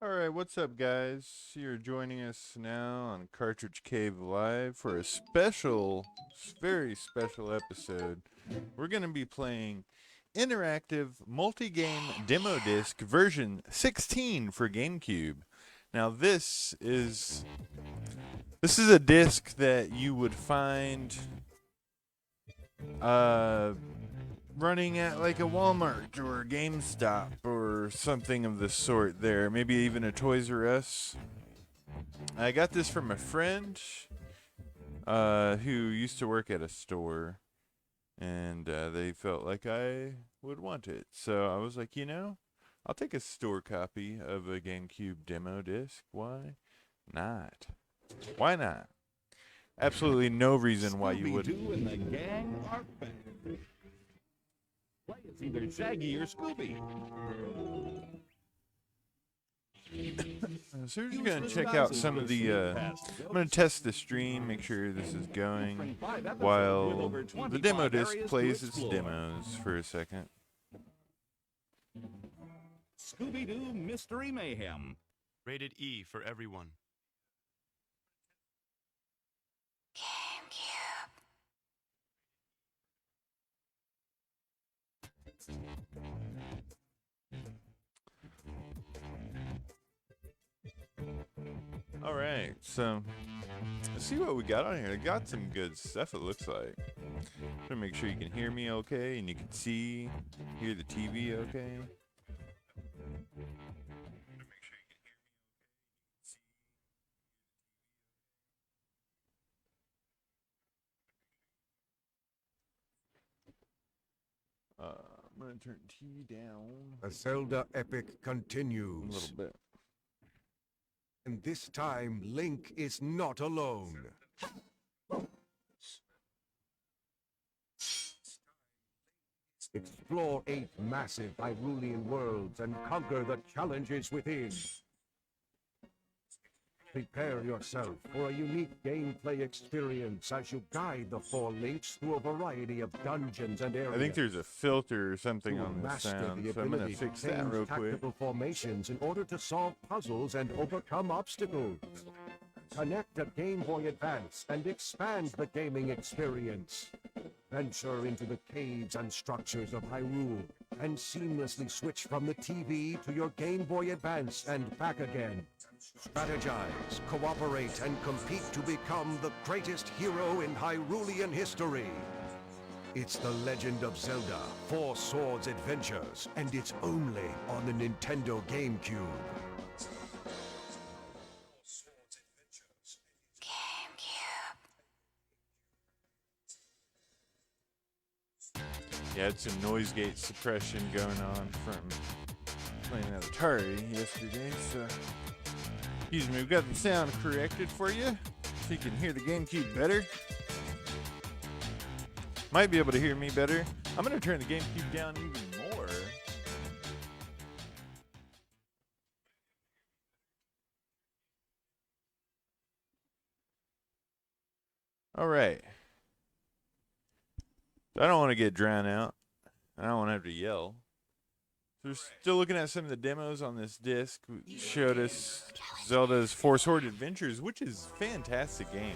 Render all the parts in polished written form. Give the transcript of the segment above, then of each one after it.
Alright, what's up, guys? You're joining us now on Cartridge Cave Live for a special, very special episode. We're going to be playing interactive multi-game demo disc version 16 for GameCube. Now this is a disc that you would find uh running at like a Walmart or a GameStop or something of the sort there. Maybe even a Toys R Us. I got this from a friend who used to work at a store, and they felt like I would want it. So I was like, I'll take a store copy of a GameCube demo disc. Why not? Why not? Absolutely no reason why you wouldn't. Scooby-Doo and the gang are back. Play it's either Shaggy or Scooby. So we're just gonna check out some of the. I'm gonna test the stream, make sure this is going, while the demo disc plays its demos for a second. Scooby-Doo Mystery Mayhem. Rated E for everyone. All right, so let's see what we got on here. I got some good stuff. It looks like. Trying to make sure you can hear me okay, and you can hear the TV okay. I'm gonna turn TV down The Zelda epic a continues. little bit. And this time, Link is not alone. Explore 8 massive Hyrulean worlds and conquer the challenges within. Prepare yourself for a unique gameplay experience as you guide the 4 Links through a variety of dungeons and areas. I think there's a filter or something You will on the master sound, the so I'm gonna ability to fix that change real quick. tactical formations in order to solve puzzles and overcome obstacles. Connect a Game Boy Advance and expand the gaming experience. Venture into the caves and structures of Hyrule and seamlessly switch from the TV to your Game Boy Advance and back again. Strategize, cooperate, and compete to become the greatest hero in Hyrulean history. It's The Legend of Zelda: Four Swords Adventures, and it's only on the Nintendo GameCube. Yeah, it's some noise gate suppression going on from playing that Atari yesterday, so excuse me, we've got the sound corrected for you so you can hear the GameCube better. Might be able to hear me better. I'm going to turn the GameCube down even more. All right. I don't want to get drowned out. I don't want to have to yell. So we're still looking at some of the demos on this disc. We showed us Zelda's Four Sword Adventures, which is a fantastic game.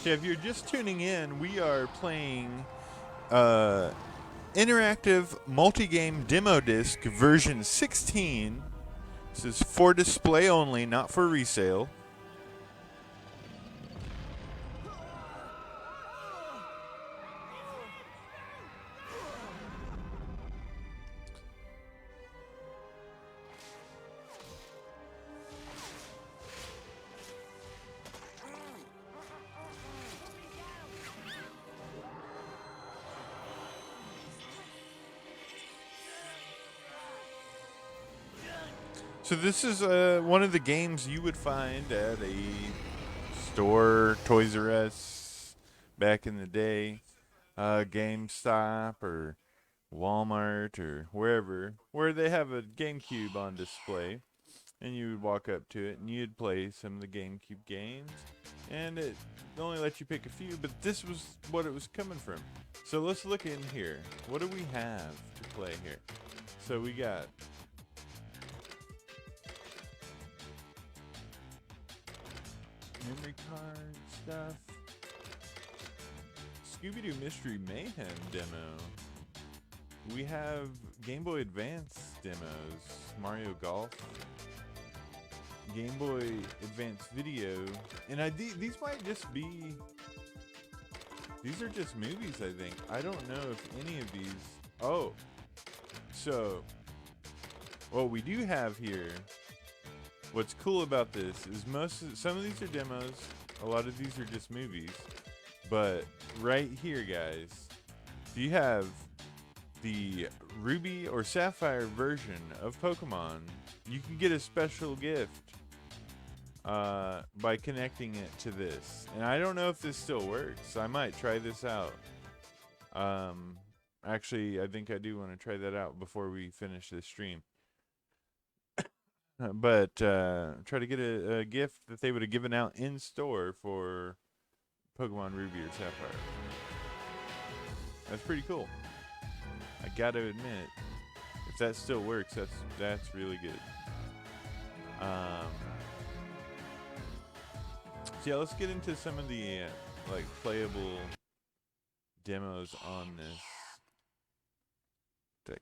So if you're just tuning in, we are playing interactive multi-game demo disc version 16. This is for display only, not for resale. So this is one of the games you would find at a store, Toys R Us, back in the day, GameStop or Walmart or wherever, where they have a GameCube on display, and you would walk up to it and you'd play some of the GameCube games, and it only let you pick a few, but this was what it was coming from. So let's look in here. What do we have to play here? So we got memory card stuff. Scooby-Doo Mystery Mayhem demo. We have Game Boy Advance demos. Mario Golf. Game Boy Advance Video. And these might just be... These are just movies, I think. I don't know if any of these... Oh. So, what we do have here... What's cool about this is some of these are demos, a lot of these are just movies, but right here, guys, if you have the Ruby or Sapphire version of Pokemon, you can get a special gift by connecting it to this. And I don't know if this still works. I might try this out. Actually, I think I do want to try that out before we finish this stream. But try to get a gift that they would have given out in store for Pokemon Ruby or Sapphire. That's pretty cool. I gotta admit, if that still works, that's really good. So yeah, let's get into some of the like playable demos on this deck.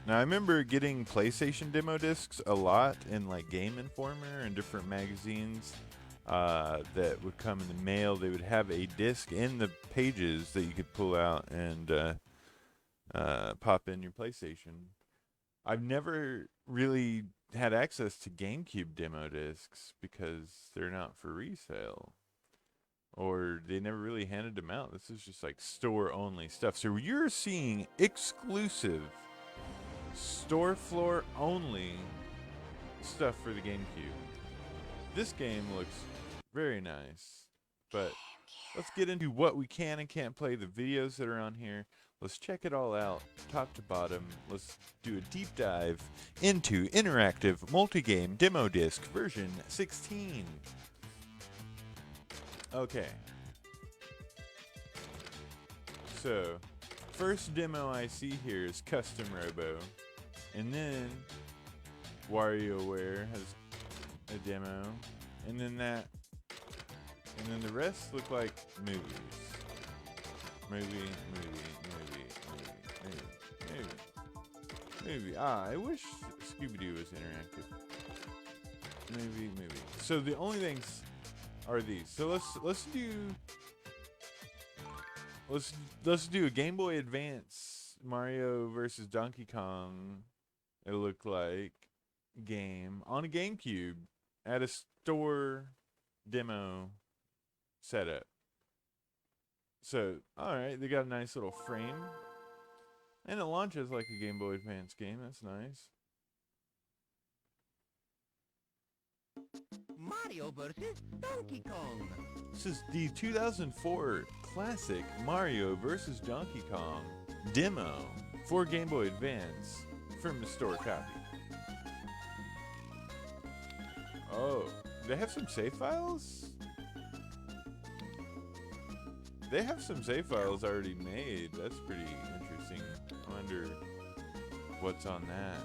Now, I remember getting PlayStation demo discs a lot in like Game Informer and different magazines that would come in the mail. They would have a disc in the pages that you could pull out and pop in your PlayStation. I've never really had access to GameCube demo discs because they're not for resale. Or they never really handed them out. This is just like store-only stuff. So you're seeing exclusive store floor only stuff for the GameCube. This game looks very nice, but let's get into what we can and can't play, the videos that are on here. Let's check it all out, top to bottom. Let's do a deep dive into interactive multi-game demo disc version 16. Okay. So, first demo I see here is Custom Robo. And then WarioWare has a demo. And then the rest look like movies. Movie. I wish Scooby-Doo was interactive. Movie. So the only things are these. So let's do a Game Boy Advance Mario versus Donkey Kong. It looked like game on a GameCube at a store demo setup. So, alright, they got a nice little frame. And it launches like a Game Boy Advance game. That's nice. Mario vs. Donkey Kong. This is the 2004 classic Mario vs. Donkey Kong demo for Game Boy Advance from the store copy. Oh, they have some save files? They have some save files already made. That's pretty interesting. I wonder what's on that.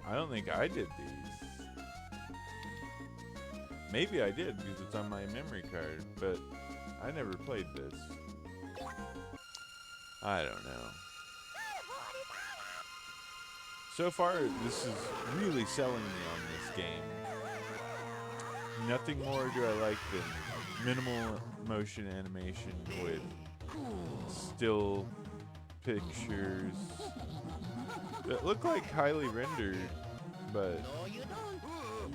I don't think I did these. Maybe I did because it's on my memory card, but I never played this. I don't know. So far, this is really selling me on this game. Nothing more do I like than minimal motion animation with still pictures that look like highly rendered, but No, you don't.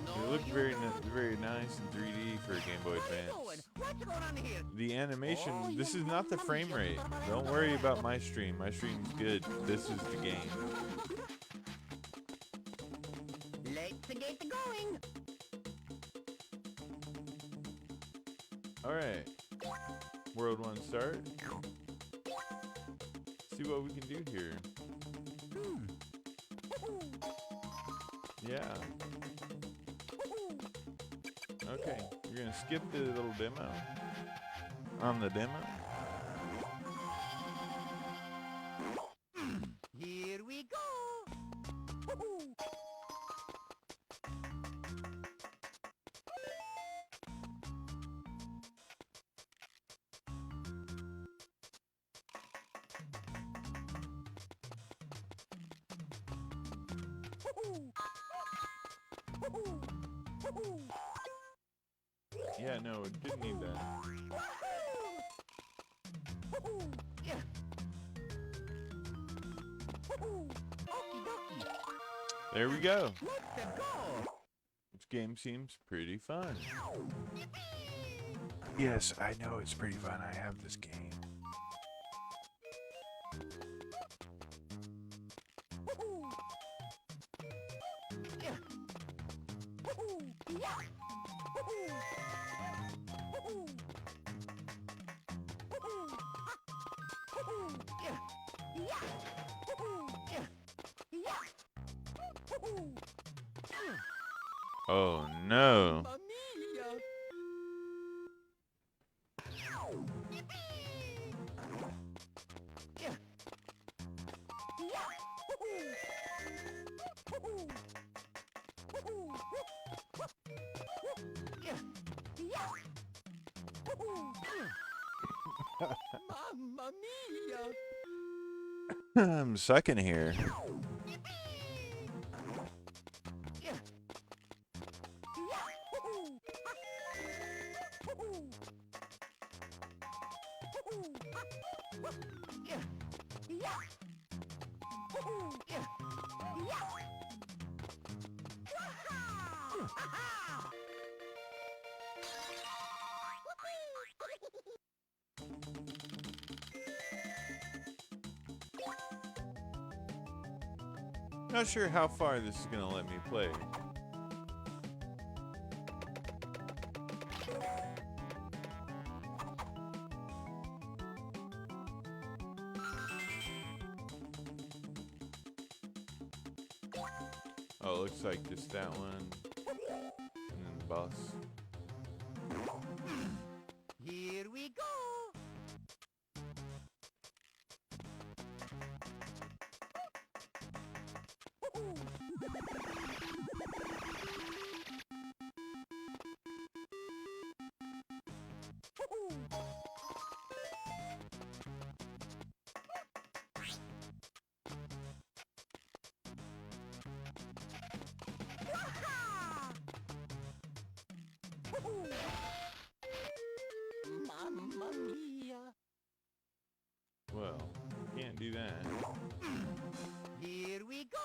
It looked very nice in 3D for a Game Boy Advance. What's going on here? The animation, this is not the frame rate. Don't worry about my stream. My stream's good. This is the game. Let's get going. Alright. World 1 start. See what we can do here. Yeah. Okay, you're gonna skip the little demo. On the demo. Here we go. Yeah, no, it didn't need that. There we go. This game seems pretty fun. Yes, I know it's pretty fun. I have this game. Oh no. Mamma mia! I'm sucking here. Not sure how far this is gonna let me play. Oh, it looks like just that one. And then the boss. Here we go. Mamma mia! Well, can't do that. Here we go.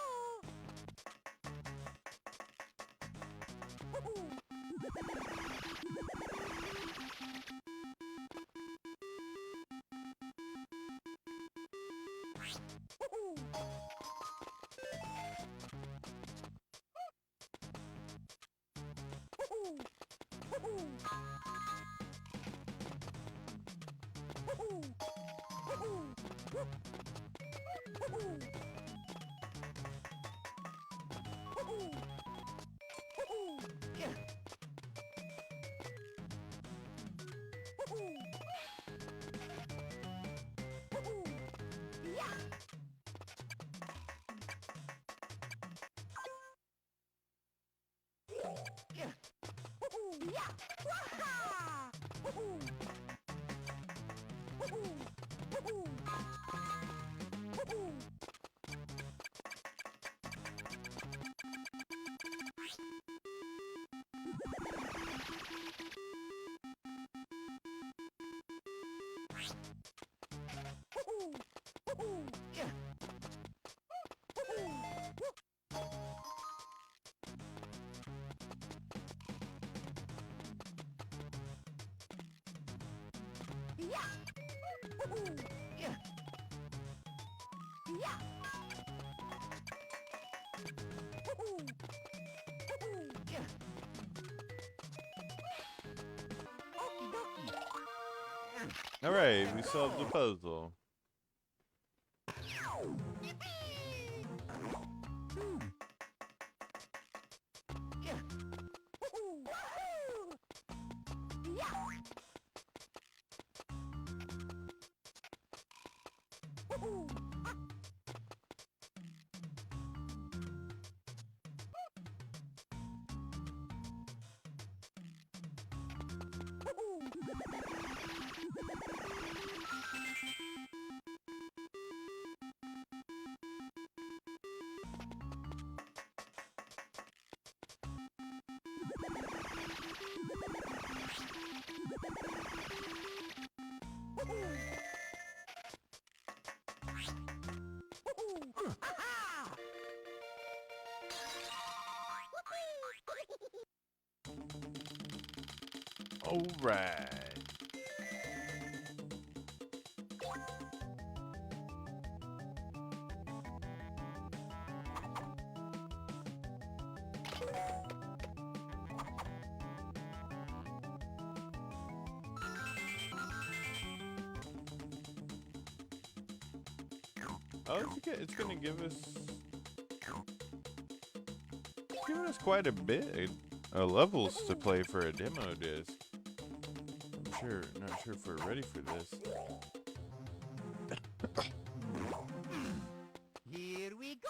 Yeah. Yeah. Yeah. Okie dokie. All right, we solved the puzzle. Yeah. Yeah. All right. Oh, it's gonna give us quite a bit of levels to play for a demo disc. Not sure if we're ready for this. Here we go.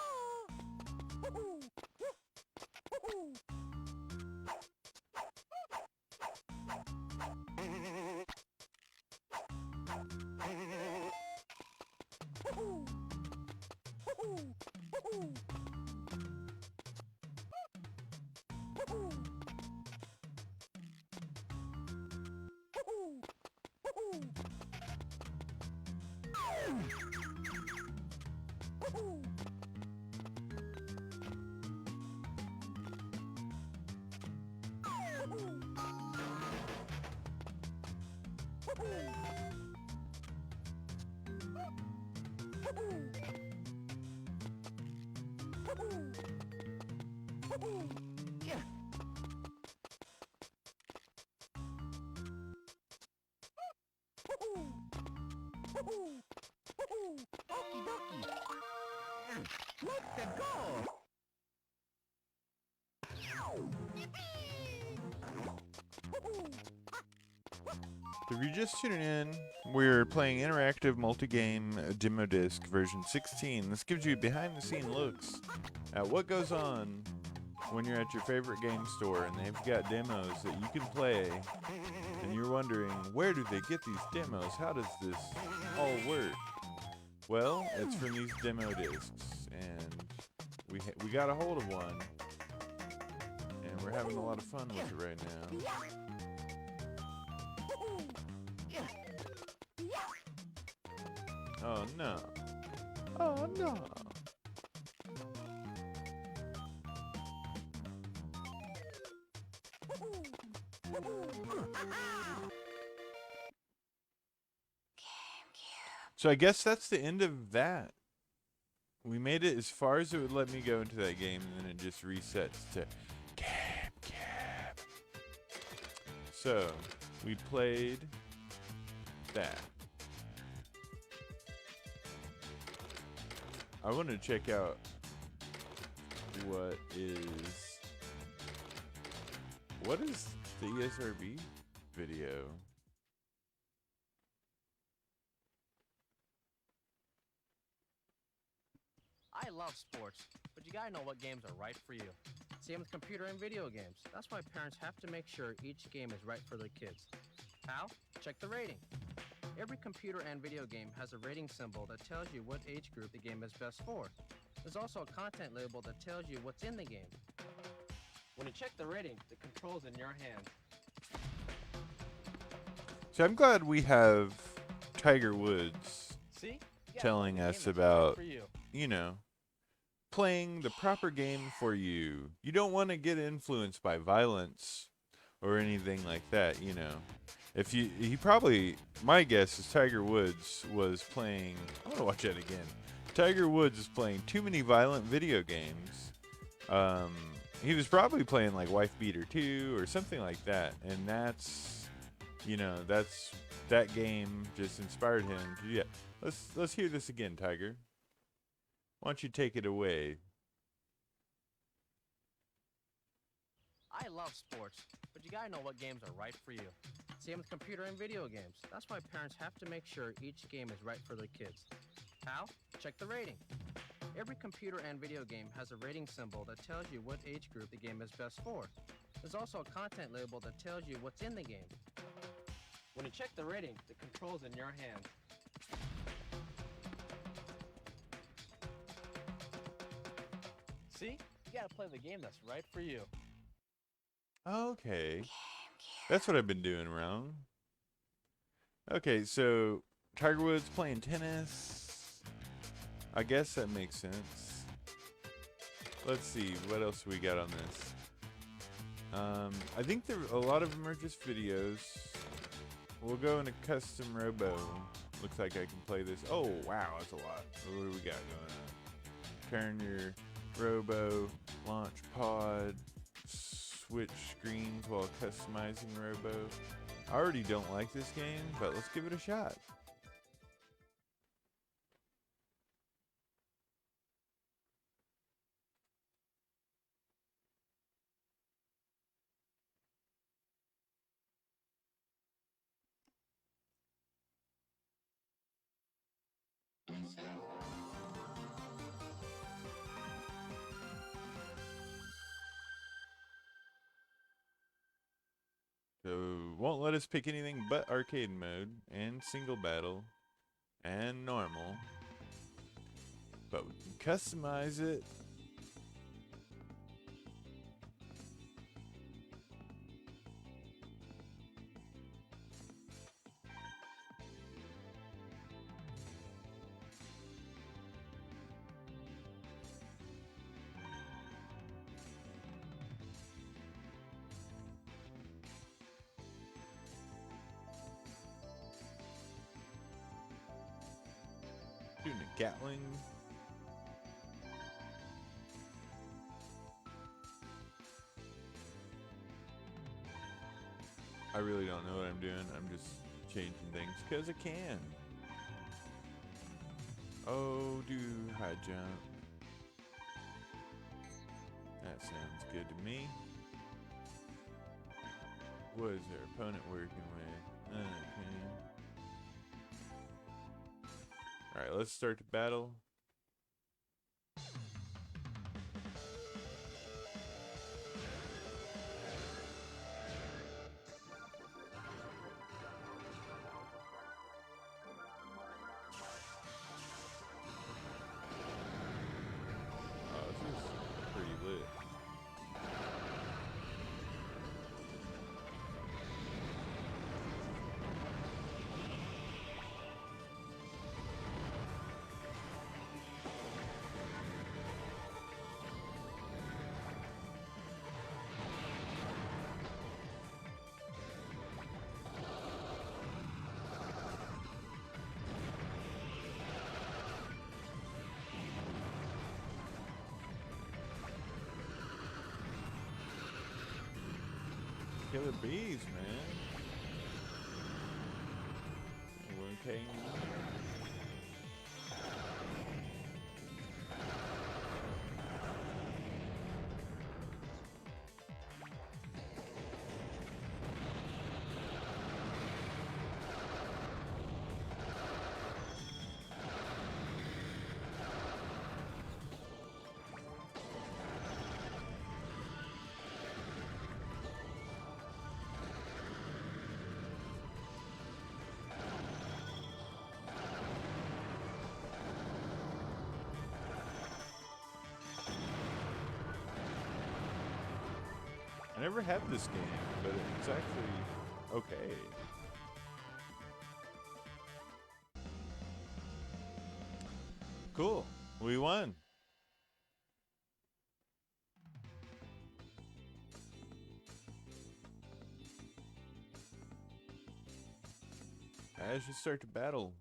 Yeah. Okie dokie. Let's go. If you're just tuning in, we're playing interactive multi-game demo disc version 16. This gives you behind-the-scene looks at what goes on when you're at your favorite game store and they've got demos that you can play, and you're wondering, where do they get these demos? How does this all work? Well, it's from these demo discs, and we got a hold of one, and we're having a lot of fun with it right now. Oh no. Oh no. So I guess that's the end of that. We made it as far as it would let me go into that game, and then it just resets to Cap. So we played that. I want to check out what is the ESRB video. I love sports, but you gotta know what games are right for you. Same with computer and video games. That's why parents have to make sure each game is right for their kids. How? Check the rating. Every computer and video game has a rating symbol that tells you what age group the game is best for. There's also a content label that tells you what's in the game. When you check the rating, the control's in your hands. So I'm glad we have Tiger Woods See? You telling gotta know the us game that's right about, for you. playing the proper game for you. You don't want to get influenced by violence or anything like that, If he probably, my guess is Tiger Woods was playing. I'm gonna watch that again. Tiger Woods is playing too many violent video games. He was probably playing like Wife Beater 2 or something like that, and that's, that game just inspired him to do that. Let's hear this again, Tiger. Why don't you take it away? I love sports, but you gotta know what games are right for you. Same with computer and video games. That's why parents have to make sure each game is right for their kids. How? Check the rating. Every computer and video game has a rating symbol that tells you what age group the game is best for. There's also a content label that tells you what's in the game. When you check the rating, the control's in your hands. See? You gotta play the game that's right for you. Okay. That's what I've been doing around. Okay, so Tiger Woods playing tennis. I guess that makes sense. Let's see, what else we got on this? I think a lot of them are just videos. We'll go into custom robo. Looks like I can play this. Oh, wow, that's a lot. What do we got going on? Turn your robo, launch pod, switch screens while customizing robo. I already don't like this game, but let's give it a shot. So won't let us pick anything but arcade mode and single battle and normal. But we can customize it. Doing a Gatling. I really don't know what I'm doing. I'm just changing things because I can. Oh, do high jump. That sounds good to me. What is their opponent working with? Okay. Alright, let's start the battle. Oh, this is pretty lit. Killer bees, man. Okay. I never had this game, but it's actually okay. Cool. We won. As you start to battle.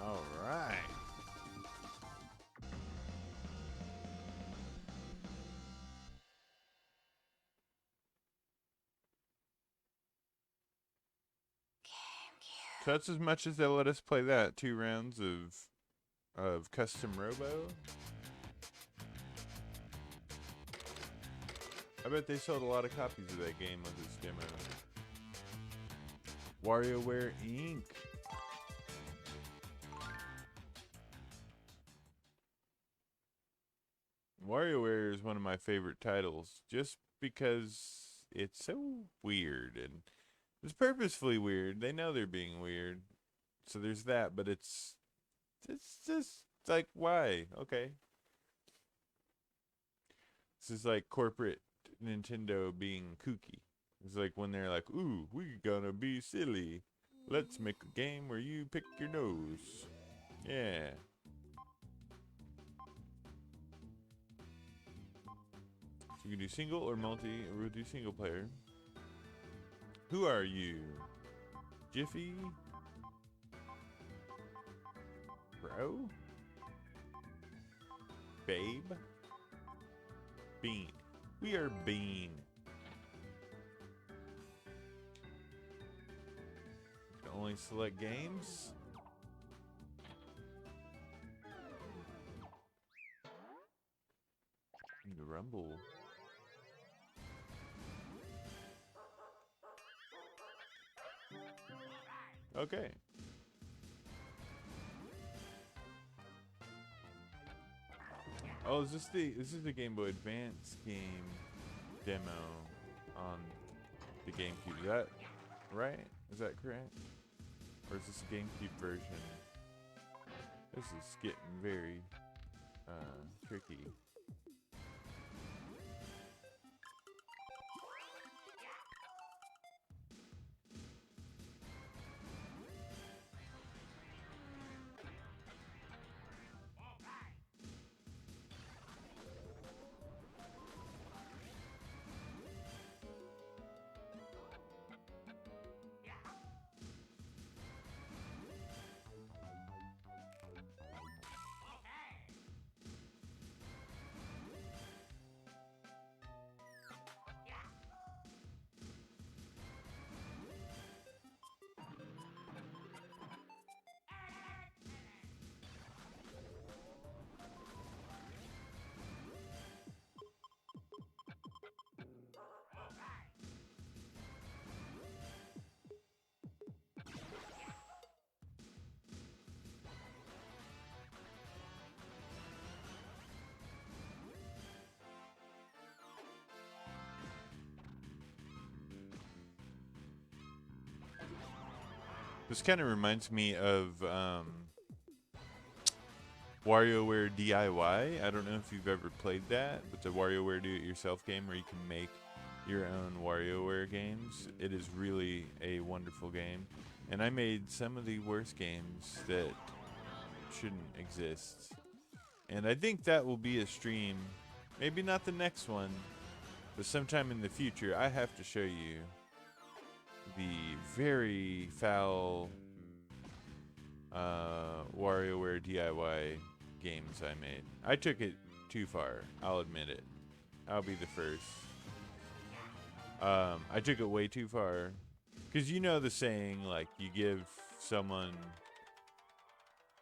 All right. So that's as much as they'll let us play that. 2 rounds of custom robo. I bet they sold a lot of copies of that game with this demo. WarioWare Inc. WarioWare is one of my favorite titles just because it's so weird, and it's purposefully weird. They know they're being weird. So there's that, but it's just like, why? Okay. This is like corporate Nintendo being kooky. It's like when they're like, ooh, we gonna be silly. Let's make a game where you pick your nose. Yeah. So you can do single or multi, or we'll do single player. Who are you? Jiffy? Bro? Babe? Bean. We are Bean. You can only select games. The Rumble. Okay. Oh, is this the Game Boy Advance game demo on the GameCube? Is that right? Is that correct? Or is this a GameCube version? This is getting very tricky. This kind of reminds me of WarioWare DIY. I don't know if you've ever played that, but the WarioWare Do-It-Yourself game where you can make your own WarioWare games. It is really a wonderful game. And I made some of the worst games that shouldn't exist. And I think that will be a stream. Maybe not the next one, but sometime in the future, I have to show you the very foul WarioWare DIY games I made. I took it too far. I'll admit it. I'll be the first. I took it way too far. Because you know the saying, like, you give someone...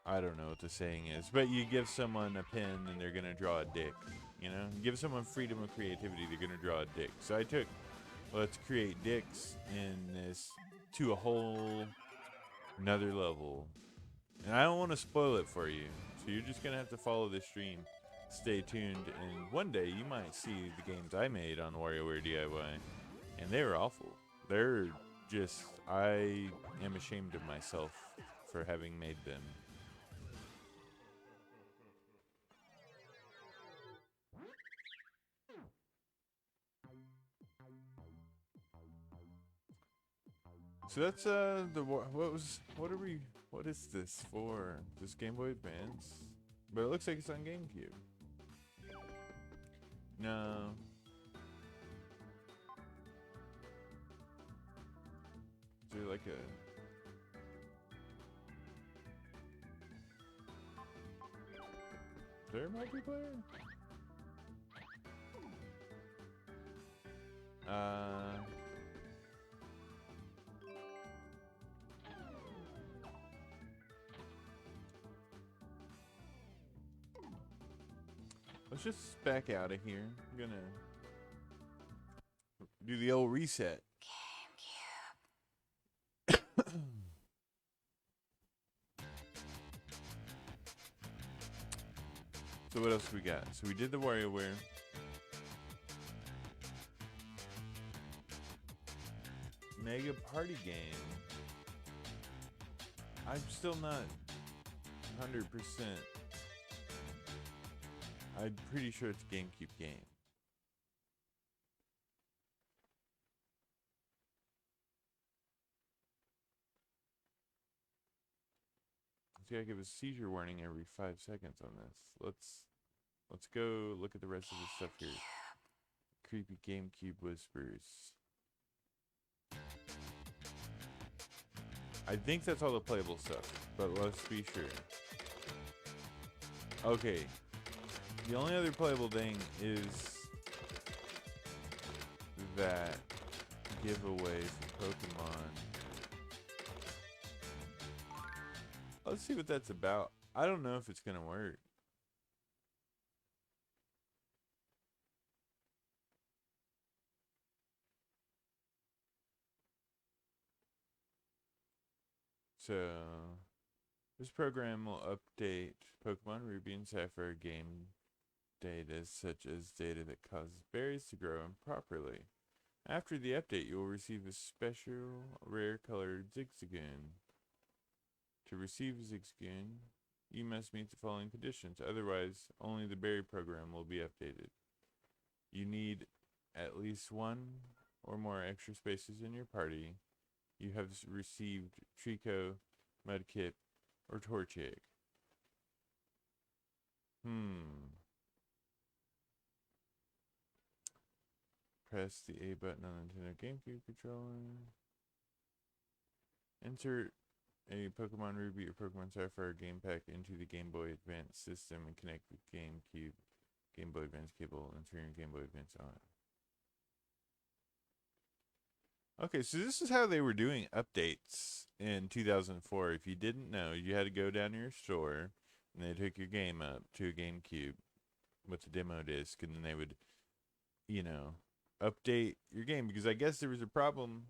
I don't know what the saying is, but you give someone a pen and they're going to draw a dick. You know? You give someone freedom of creativity, they're going to draw a dick. So I took, let's create dicks in this to a whole another level. And I don't want to spoil it for you. So you're just going to have to follow this stream. Stay tuned. And one day you might see the games I made on WarioWare DIY. And they were awful. They're just, I am ashamed of myself for having made them. So that's what is this for? This Game Boy Advance? But it looks like it's on GameCube. No. Is there like a... Is there a multiplayer? Let's just back out of here. I'm gonna do the old reset. So what else we got? So we did the WarioWare. Mega Party game. I'm still not 100%. I'm pretty sure it's a GameCube game. See, I give a seizure warning every 5 seconds on this. Let's go look at the rest of the stuff here. Creepy GameCube whispers. I think that's all the playable stuff, but let's be sure. Okay. The only other playable thing is that giveaway for Pokemon. Let's see what that's about. I don't know if it's gonna work. So, this program will update Pokemon Ruby and Sapphire game data, such as data that causes berries to grow improperly. After the update, you will receive a special rare colored Zigzagoon. To receive a Zigzagoon, you must meet the following conditions. Otherwise, only the berry program will be updated. You need at least one or more extra spaces in your party. You have received Trico, Mudkip, or Torchic. Press the A button on the Nintendo GameCube controller. Insert a Pokemon Ruby or Pokemon Sapphire game pack into the Game Boy Advance system and connect the GameCube Game Boy Advance cable and turn your Game Boy Advance on. Okay, so this is how they were doing updates in 2004. If you didn't know, you had to go down to your store and they took your game up to a GameCube with the demo disc, and then they would, you know, update your game, because I guess there was a problem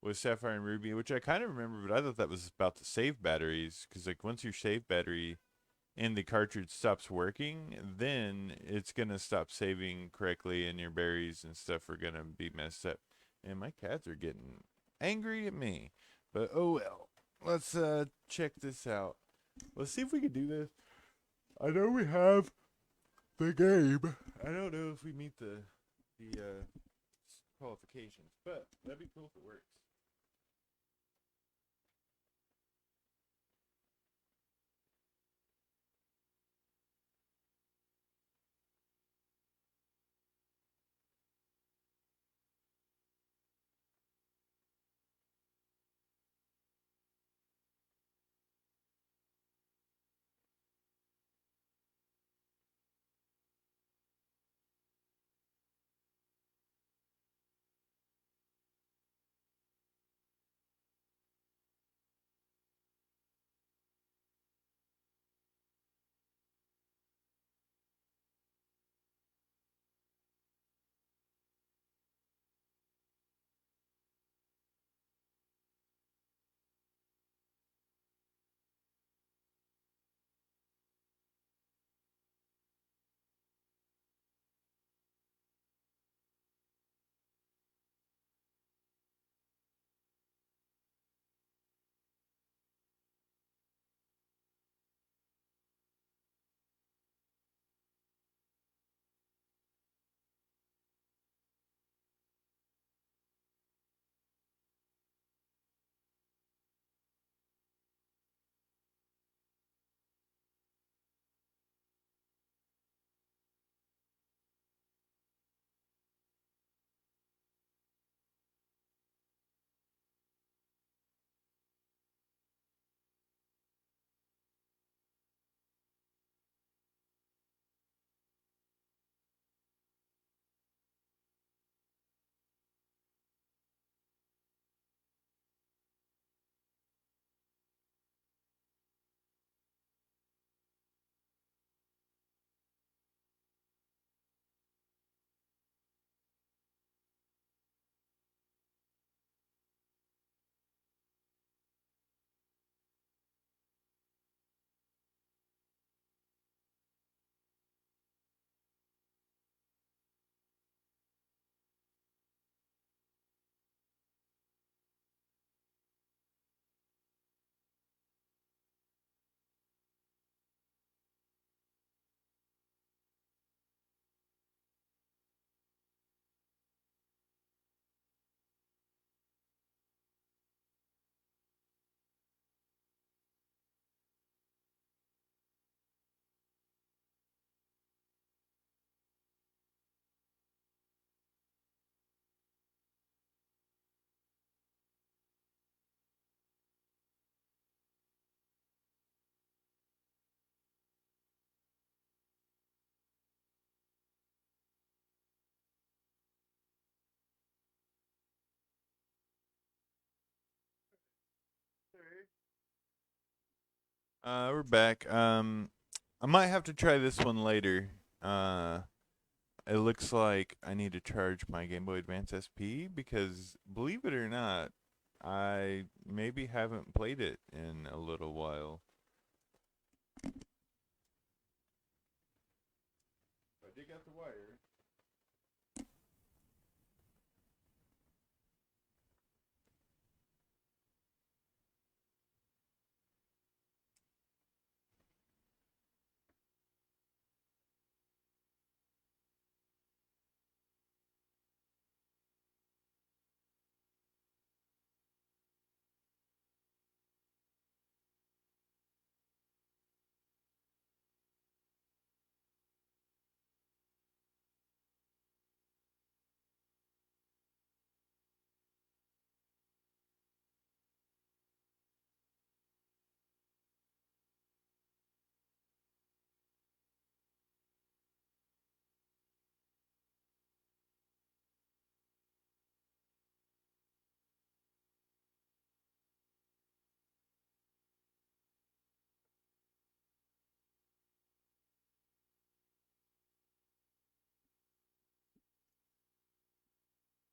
with Sapphire and Ruby, which I kind of remember, but I thought that was about the save batteries, because like once your save battery in the cartridge stops working, then it's gonna stop saving correctly, and your berries and stuff are gonna be messed up. And my cats are getting angry at me, but oh well. Let's check this out. Let's see if we can do this. I know we have the game. I don't know if we meet the qualifications, but that'd be cool if it works. We're back. I might have to try this one later. It looks like I need to charge my Game Boy Advance SP because, believe it or not, I maybe haven't played it in a little while. I dig out the wire.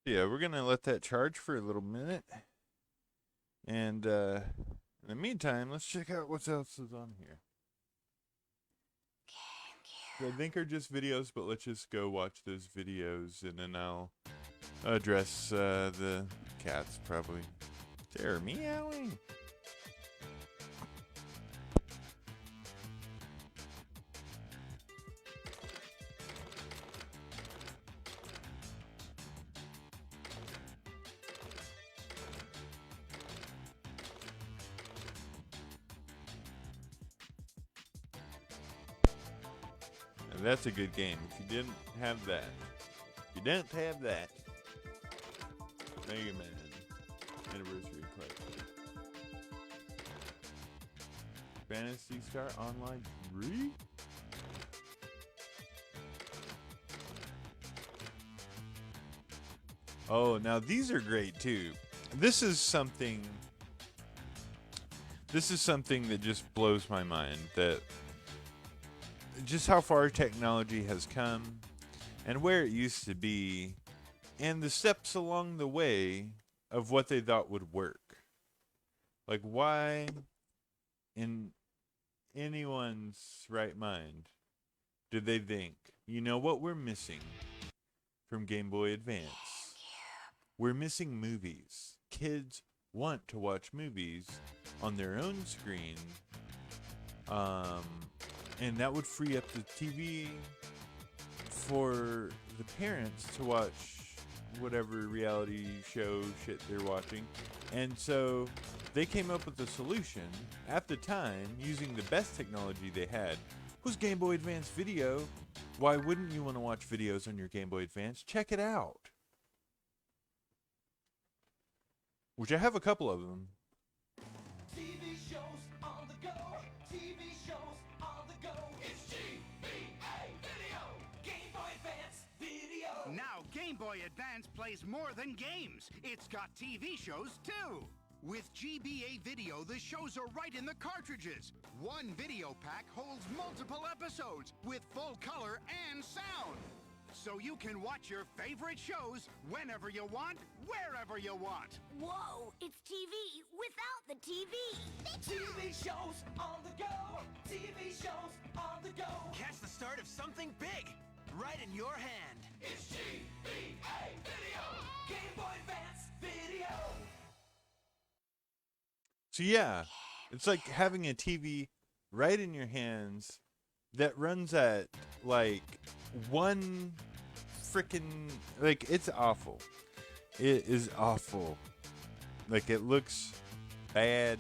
Yeah, we're gonna let that charge for a little minute, and in the meantime, let's check out what else is on here. I think are just videos, but let's just go watch those videos, and then I'll address the cats probably. They're meowing. And that's a good game. If you didn't have that, Mega Man Anniversary Collection. Fantasy Star Online 3? Oh, now these are great too. This is something that just blows my mind, that just how far technology has come and where it used to be and the steps along the way of what they thought would work. Like, why in anyone's right mind did they think, you know what we're missing from Game Boy Advance? We're missing movies. Kids want to watch movies on their own screen. And that would free up the TV for the parents to watch whatever reality show shit they're watching. And so they came up with a solution at the time, using the best technology they had, was Game Boy Advance Video. Why wouldn't you want to watch videos on your Game Boy Advance? Check it out. Which I have a couple of them. TV shows on the go. TV shows on the go. It's GBA Video. Game Boy Advance Video. Now Game Boy Advance plays more than games. It's got TV shows too. With GBA Video, the shows are right in the cartridges. One video pack holds multiple episodes with full color and sound. So you can watch your favorite shows whenever you want, wherever you want. Whoa, it's TV without the TV. TV shows on the go. TV shows on the go. Catch the start of something big, right in your hand. It's GBA Video. Game Boy Advance Video. So yeah, it's like having a TV right in your hands that runs at like one freaking, like, it's awful. It is awful. Like, it looks bad.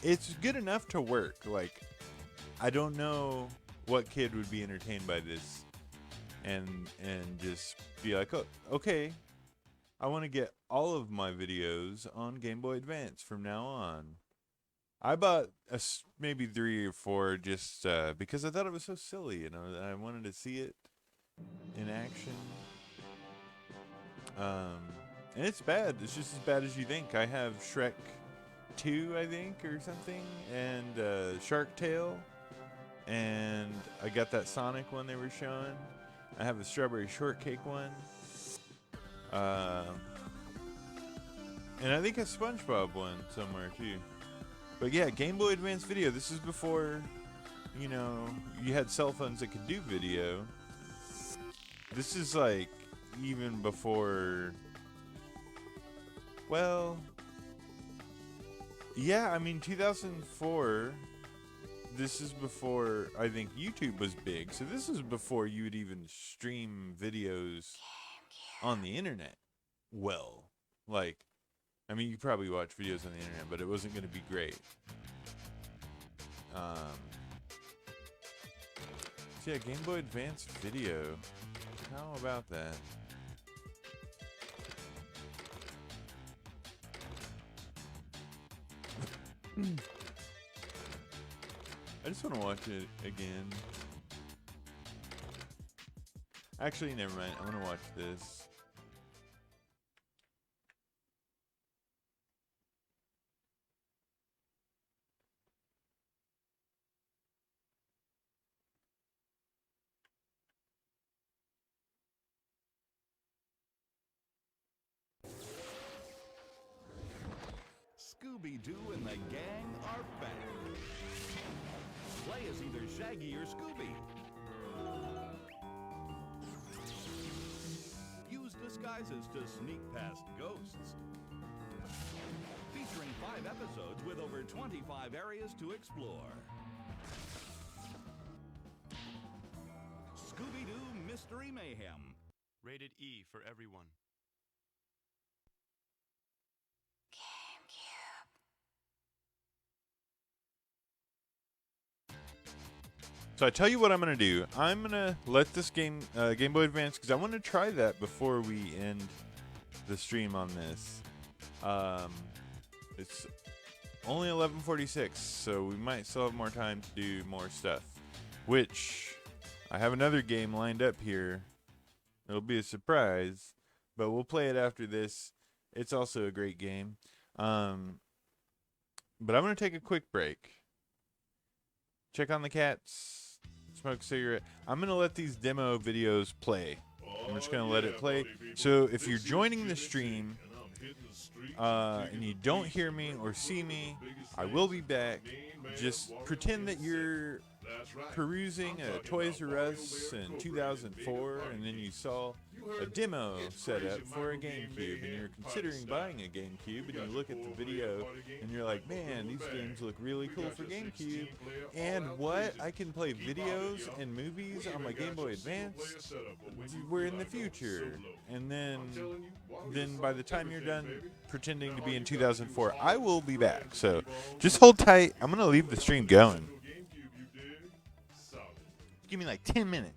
It's good enough to work. Like, I don't know what kid would be entertained by this and just be like, oh, okay, I want to get all of my videos on Game Boy Advance from now on. I bought maybe 3 or 4 just because I thought it was so silly, you know. I wanted to see it in action. And it's bad. It's just as bad as you think. I have Shrek 2, I think, or something, and Shark Tale, and I got that Sonic one they were showing. I have a Strawberry Shortcake one. And I think a SpongeBob one somewhere too. But yeah, Game Boy Advance Video. This is before, you know, you had cell phones that could do video. This is like even before. Well, yeah, I mean 2004. This is before I think YouTube was big. So this is before you would even stream videos on the internet. Well, like, I mean, you probably watch videos on the internet, but it wasn't going to be great. So yeah, Game Boy Advance Video. How about that? I just want to watch it again. Actually, never mind. I want to watch this. Scooby-Doo and the gang are back. Play as either Shaggy or Scooby. Use disguises to sneak past ghosts. Featuring 5 episodes with over 25 areas to explore. Scooby-Doo Mystery Mayhem. Rated E for everyone. So I tell you what I'm gonna do. I'm gonna let this game, Game Boy Advance, because I want to try that before we end the stream on this. It's only 11:46, so we might still have more time to do more stuff. Which I have another game lined up here. It'll be a surprise, but we'll play it after this. It's also a great game. But I'm gonna take a quick break. Check on the cats. Smoke a cigarette. I'm gonna let these demo videos play. I'm just gonna let it play. So if you're joining the stream and you don't hear me or see me, I will be back. Just pretend that you're perusing a Toys R Us in 2004, and then you saw a demo setup for a GameCube, and you're considering buying a GameCube, and you look at the video, and you're like, man, these games look really cool for GameCube, and what? I can play videos and movies on my Game Boy Advance? We're in the future. And then by the time you're done pretending to be in 2004, I will be back. So just hold tight. I'm going to leave the stream going. Give me like 10 minutes.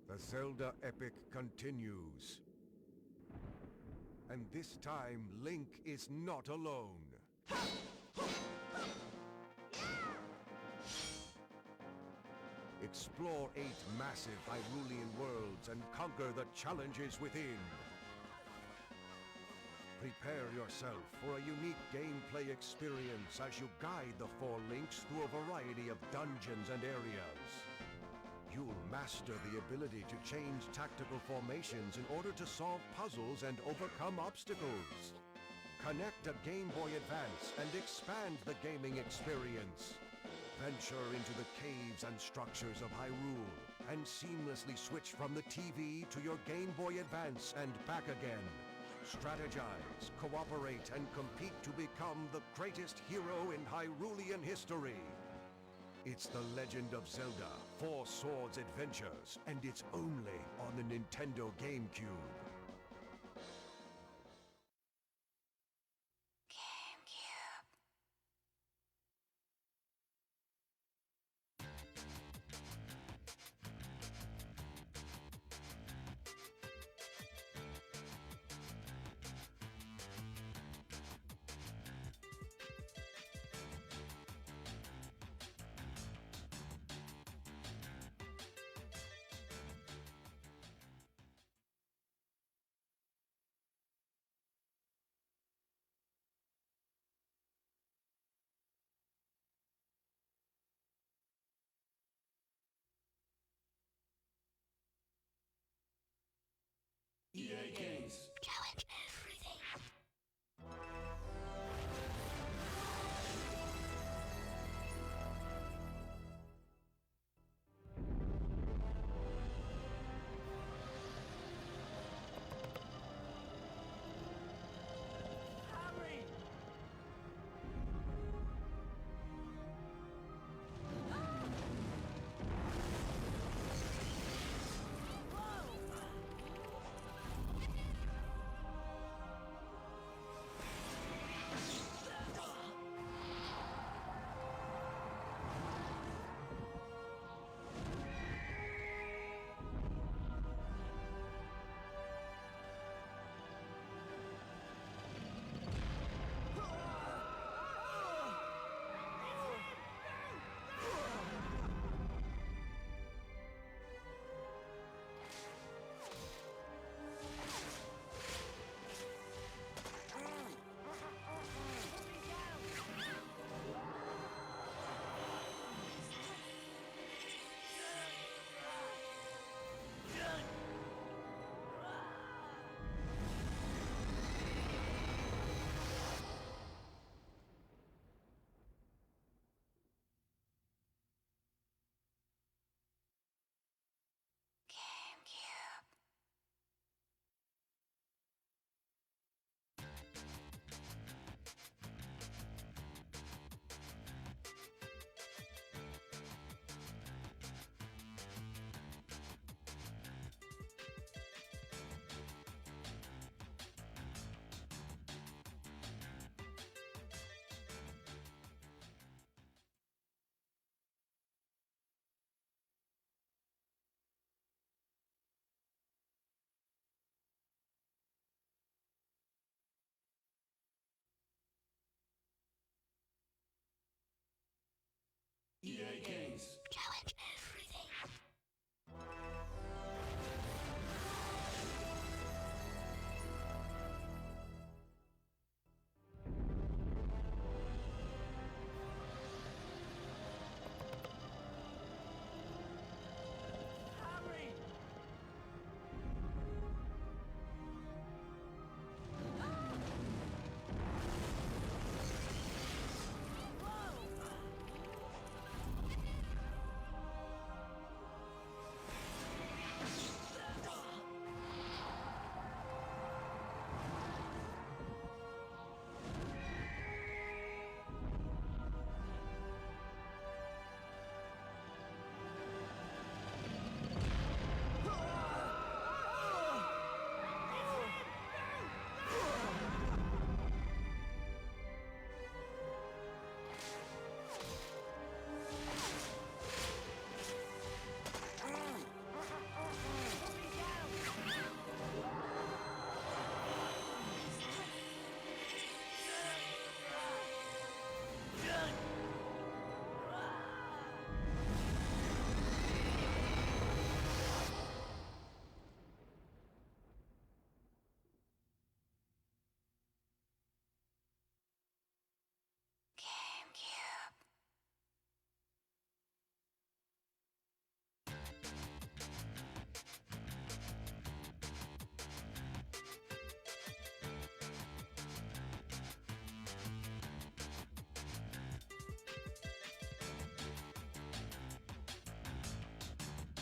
The Zelda epic continues. And this time, Link is not alone. Explore 8 massive Hyrulean worlds and conquer the challenges within. Prepare yourself for a unique gameplay experience as you guide the 4 links through a variety of dungeons and areas. You'll master the ability to change tactical formations in order to solve puzzles and overcome obstacles. Connect a Game Boy Advance and expand the gaming experience. Venture into the caves and structures of Hyrule and seamlessly switch from the TV to your Game Boy Advance and back again. Strategize, cooperate, and compete to become the greatest hero in Hyrulean history. It's The Legend of Zelda: Four Swords Adventures, and it's only on the Nintendo GameCube.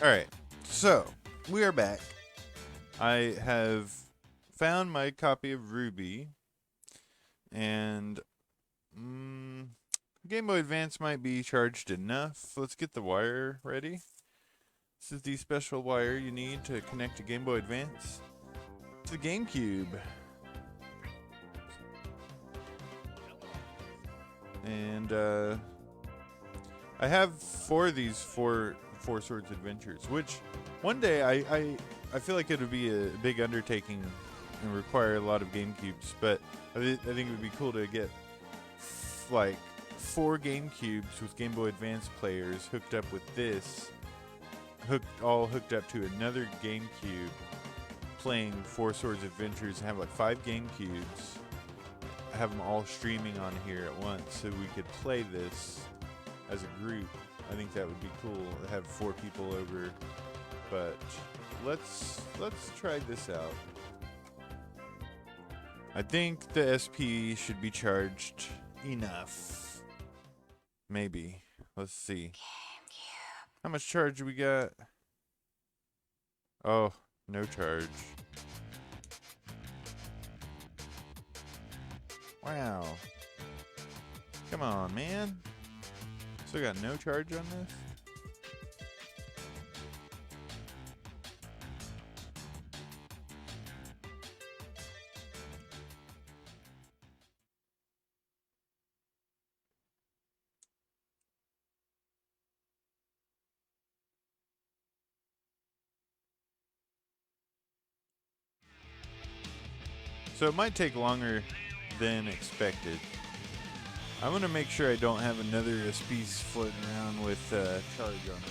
Alright, so we are back. I have found my copy of Ruby, and Game Boy Advance might be charged enough. Let's get the wire ready. This is the special wire you need to connect to Game Boy Advance to the GameCube. And I have four of these four Swords Adventures, which one day I feel like it would be a big undertaking and require a lot of GameCubes, but I think it would be cool to get like 4 GameCubes with Game Boy Advance players hooked up with this, hooked up to another GameCube, playing 4 Swords Adventures, and have like 5 GameCubes, have them all streaming on here at once, so we could play this as a group. I think that would be cool to have 4 people over, but let's try this out. I think the SP should be charged enough. Maybe. Let's see. How much charge we got? Oh, no charge. Wow. Come on, man. Still got no charge on this? So it might take longer than expected. I'm gonna make sure I don't have another SPs floating around with charge on it.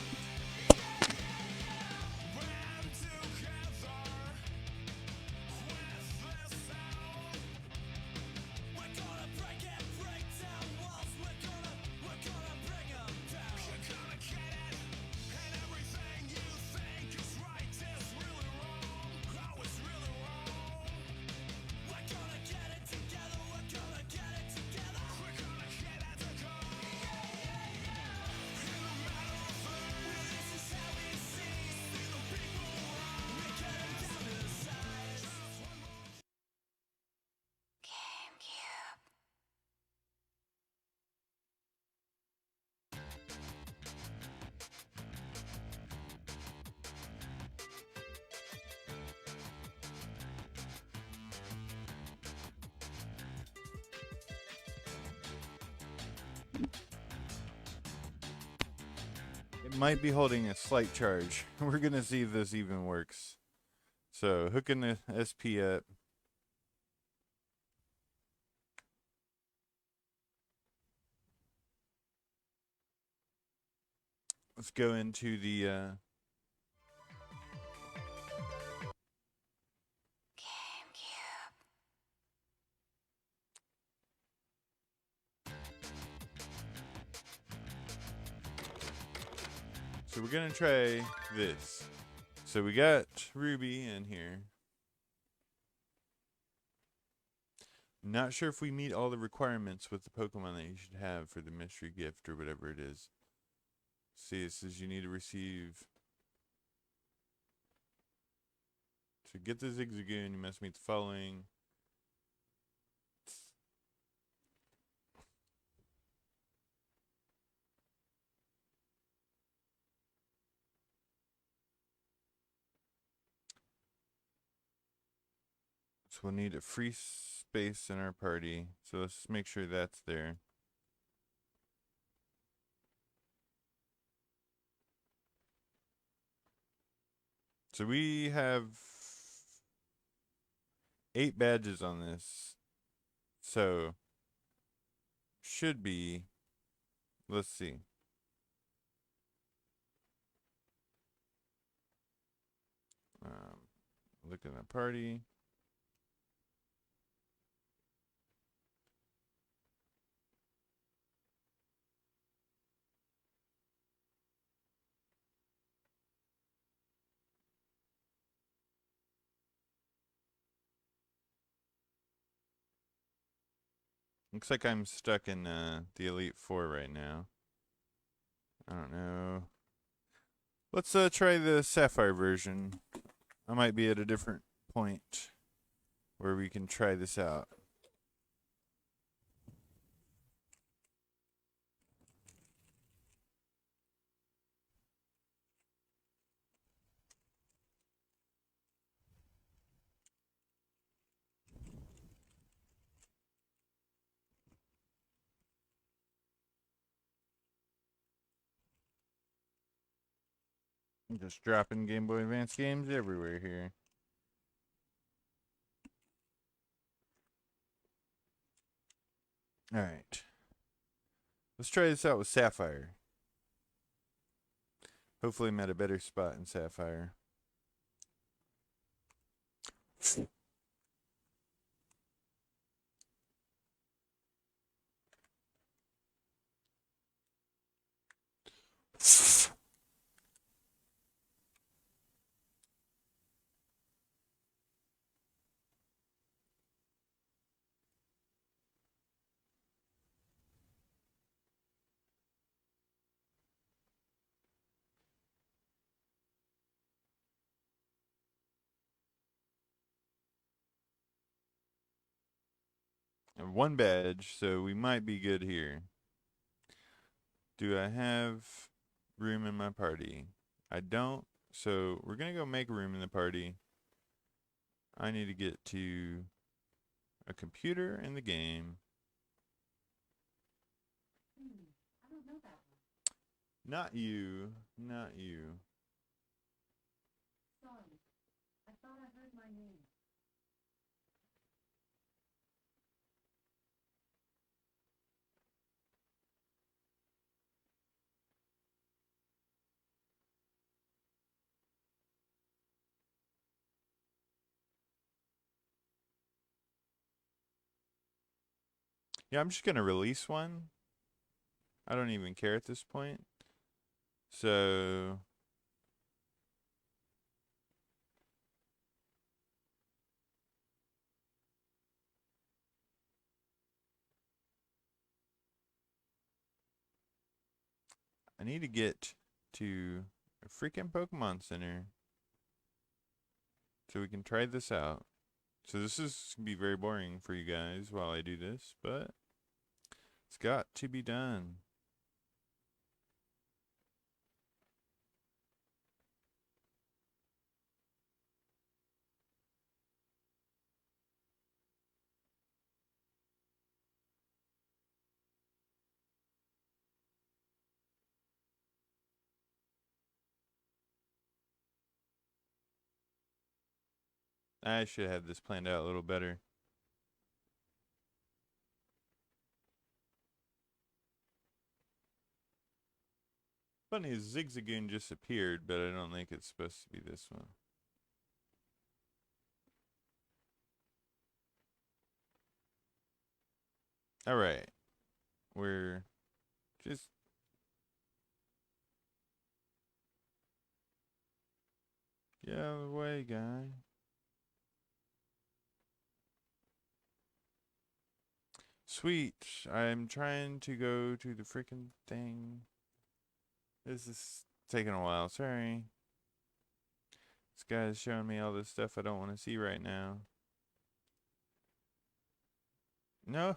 It might be holding a slight charge. We're gonna see if this even works. So hooking the SP up. Let's go into the so we're gonna try this. So we got Ruby in here. Not sure if we meet all the requirements with the Pokemon that you should have for the mystery gift or whatever it is. See, it says you need to receive. To get the Zigzagoon, you must meet the following. So we'll need a free space in our party. So let's make sure that's there. So we have 8 badges on this. So should be, let's see. Look at the party. Looks like I'm stuck in the Elite Four right now. I don't know. Let's try the Sapphire version. I might be at a different point where we can try this out. I'm just dropping Game Boy Advance games everywhere here. Alright. Let's try this out with Sapphire. Hopefully I'm at a better spot in Sapphire. And one badge, so we might be good here. Do I have room in my party? I don't, so we're gonna go make room in the party. I need to get to a computer in the game. I don't know that one. Not you, not you. Sorry. I thought I heard my name. Yeah, I'm just gonna release one. I don't even care at this point. So I need to get to a freaking Pokemon Center so we can try this out. So this is gonna be very boring for you guys while I do this, but it's got to be done. I should have this planned out a little better. Funny, Zigzagoon just appeared, but I don't think it's supposed to be this one. Alright. We're just... Get out of the way, guy. Sweet. I'm trying to go to the freaking thing. This is taking a while. Sorry. This guy's showing me all this stuff I don't want to see right now. No.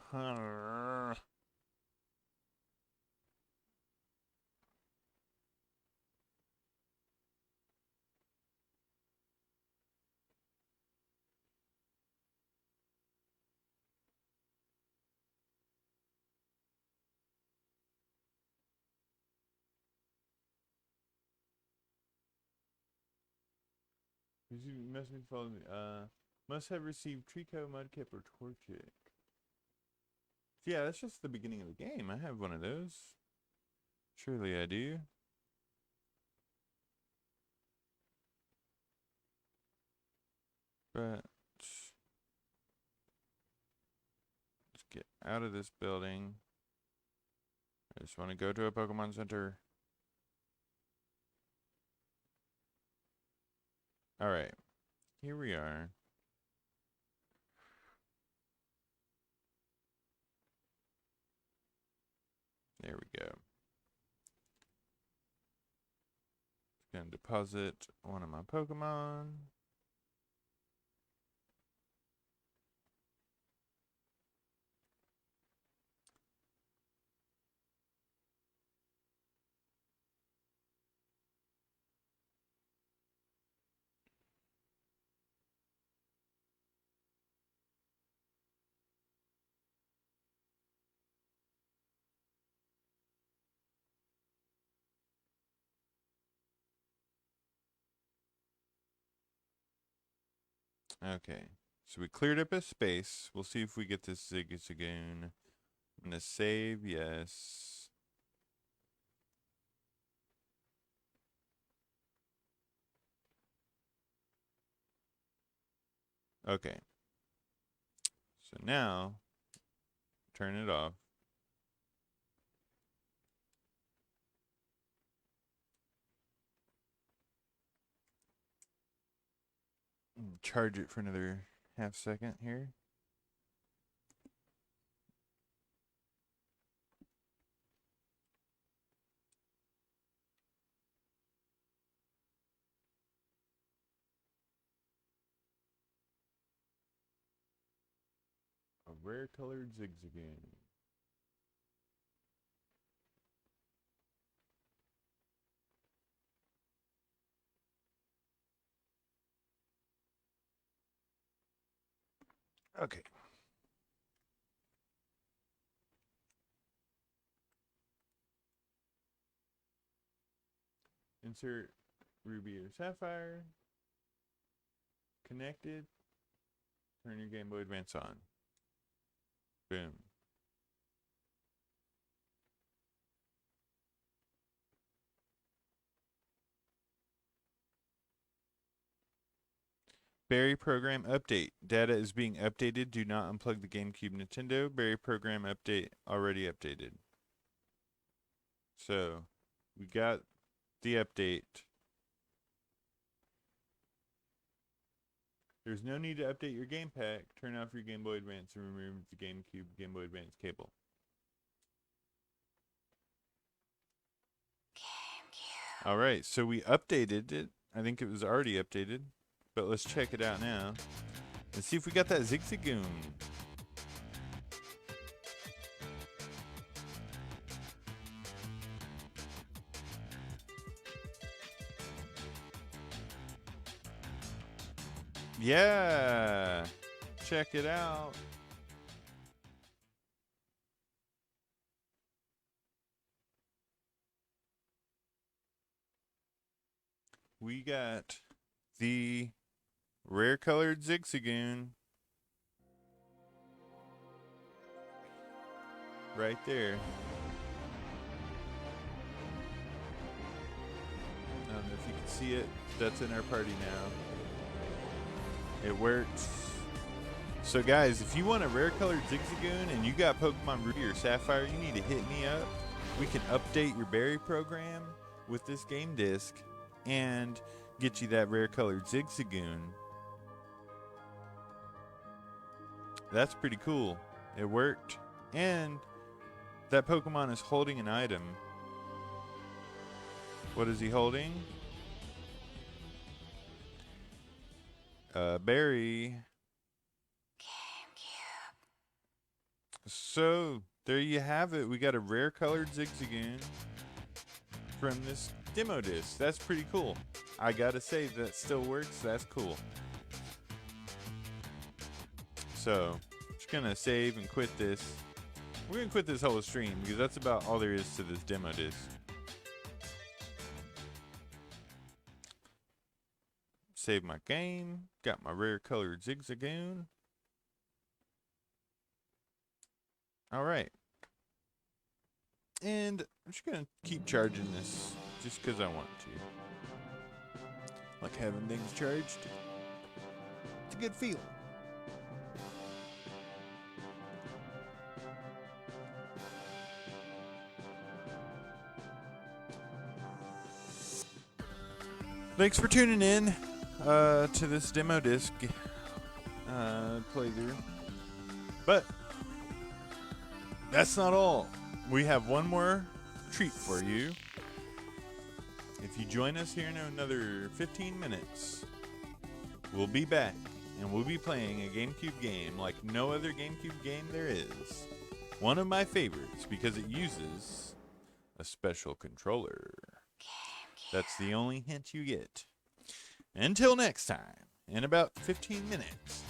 You must be following me. Must have received Trico, Mudkip, or Torchic. Yeah, that's just the beginning of the game. I have one of those. Surely I do. But let's get out of this building. I just want to go to a Pokemon Center. Alright. Here we are. There we go. gonna deposit one of my Pokemon. Okay, so we cleared up a space. We'll see if we get this Zigzagoon. I'm gonna save, yes. Okay. So now, turn it off. Charge it for another half second here. A rare colored Zigzagoon. Okay. Insert Ruby or Sapphire. Connected. Turn your Game Boy Advance on. Boom. Berry program update. Data is being updated. Do not unplug the GameCube Nintendo. Berry program update already updated. So, we got the update. There's no need to update your game pack. Turn off your Game Boy Advance and remove the GameCube Game Boy Advance cable. Alright, so we updated it. I think it was already updated. But let's check it out now. Let's see if we got that Zigzagoon. Yeah, check it out. We got the rare colored Zigzagoon right there. I don't know if you can see it. That's in our party now. It works. So guys, if you want a rare colored Zigzagoon and you got Pokemon Ruby or Sapphire, you need to hit me up. We can update your berry program with this game disc and get you that rare colored Zigzagoon. That's pretty cool. It worked. And that Pokemon is holding an item. What is he holding? Berry. So, there you have it. We got a rare colored Zigzagoon from this demo disc. That's pretty cool. I gotta say, that still works. That's cool. So, just gonna save and quit this. We're gonna quit this whole stream because that's about all there is to this demo disc. Save my game. Got my rare colored Zigzagoon. Alright. And I'm just gonna keep charging this just because I want to. Like having things charged. It's a good feeling. Thanks for tuning in to this demo disc playthrough. But that's not all. We have one more treat for you. If you join us here in another 15 minutes, we'll be back, and we'll be playing a GameCube game like no other GameCube game there is. One of my favorites because it uses a special controller. That's the only hint you get. Until next time, in about 15 minutes,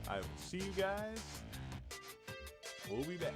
I will see you guys. We'll be back.